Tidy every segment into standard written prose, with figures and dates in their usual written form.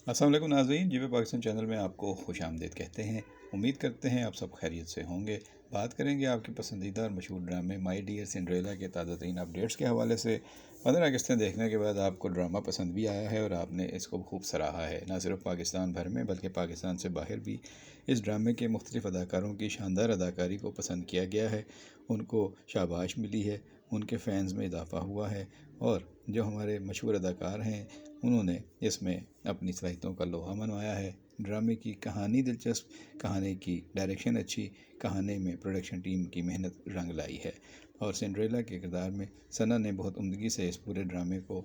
अस्सलाम वालेकुम नाज़रीन, जीवे पाकिस्तान चैनल में आपको खुश आमदीद कहते हैं। उम्मीद करते हैं आप सब खैरियत से होंगे। बात करेंगे आपके पसंदीदा और मशहूर ड्रामे माई डियर सिंड्रेला के ताज़ा तरीन अपडेट्स के हवाले से। 15 किस्तें देखने के बाद आपको ड्रामा पसंद भी आया है और आपने इसको खूब सराहा है। न सिर्फ पाकिस्तान भर में बल्कि पाकिस्तान से बाहर भी इस ड्रामे के मुख्तलिफ अदाकारों की शानदार अदाकारी को पसंद किया गया है। उनको शाबाश मिली है, उनके फ़ैन्स में इजाफ़ा हुआ है और जो हमारे मशहूर अदाकार हैं उन्होंने इसमें अपनी सलाहियतों का लोहा मनवाया है। ड्रामे की कहानी दिलचस्प, कहानी की डायरेक्शन अच्छी, कहानी में प्रोडक्शन टीम की मेहनत रंग लाई है और सिंड्रेला के किरदार में सना ने बहुत उम्दगी से इस पूरे ड्रामे को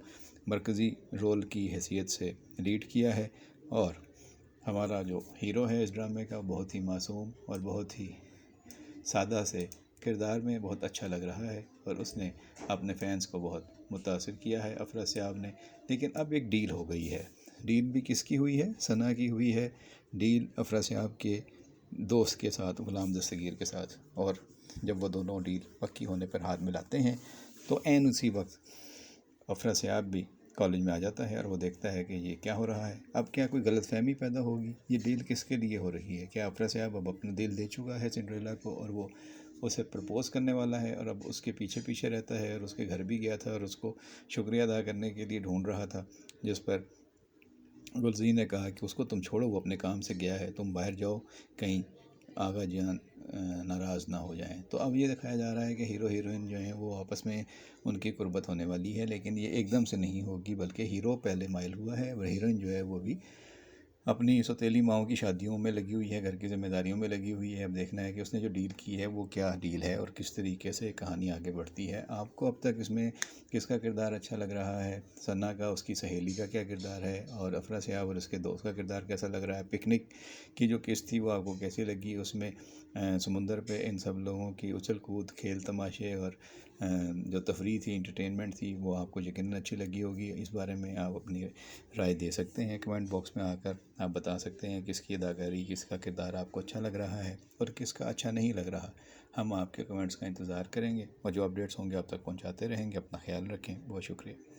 मरकज़ी रोल की हैसियत से लीड किया है। और हमारा जो हीरो है इस ड्रामे का बहुत ही मासूम और बहुत ही सादा से किरदार में बहुत अच्छा लग रहा है और उसने अपने फैंस को बहुत मुतासिर किया है अफरा सियाब ने। लेकिन अब एक डील हो गई है। डील भी किसकी हुई है? सना की हुई है। डील अफरा सियाब के दोस्त के साथ, गुलाम दस्तगीर के साथ। और जब वो दोनों डील पक्की होने पर हाथ मिलाते हैं तो ऐन उसी वक्त अफरा सियाब भी कॉलेज में आ जाता है और वो देखता है कि ये क्या हो रहा है। अब क्या कोई गलतफहमी पैदा होगी? ये डील किसके लिए हो रही है? क्या अफरा सियाब अब अपना दिल दे चुका है सिंड्रेला को और वो उसे प्रपोज़ करने वाला है और अब उसके पीछे पीछे रहता है और उसके घर भी गया था और उसको शुक्रिया अदा करने के लिए ढूंढ रहा था, जिस पर गुलजी ने कहा कि उसको तुम छोड़ो, वो अपने काम से गया है, तुम बाहर जाओ, कहीं आगा जान नाराज़ ना हो जाएं। तो अब ये दिखाया जा रहा है कि हीरो हीरोइन जो हैं वो आपस में उनकी कुर्बत होने वाली है, लेकिन ये एकदम से नहीं होगी, बल्कि हीरो पहले माइल हुआ है और हीरोइन जो है वो भी अपनी सौतेली माओं की शादियों में लगी हुई है, घर की जिम्मेदारियों में लगी हुई है। अब देखना है कि उसने जो डील की है वो क्या डील है और किस तरीके से कहानी आगे बढ़ती है। आपको अब तक इसमें किसका किरदार अच्छा लग रहा है? सना का, उसकी सहेली का क्या किरदार है और अफरा सियाब और उसके दोस्त का किरदार कैसा लग रहा है? पिकनिक की जो किस्त थी वो आपको कैसी लगी? उसमें समुंदर पे इन सब लोगों की उछल कूद, खेल तमाशे और जो तफरीह थी, इंटरटेनमेंट थी, वो आपको यकीनन अच्छी लगी होगी। इस बारे में आप अपनी राय दे सकते हैं कमेंट बॉक्स में आकर। आप बता सकते हैं किसकी अदाकारी, किसका किरदार आपको अच्छा लग रहा है और किसका अच्छा नहीं लग रहा। हम आपके कमेंट्स का इंतज़ार करेंगे और जो अपडेट्स होंगे आप तक पहुंचाते रहेंगे। अपना ख्याल रखें। बहुत शुक्रिया।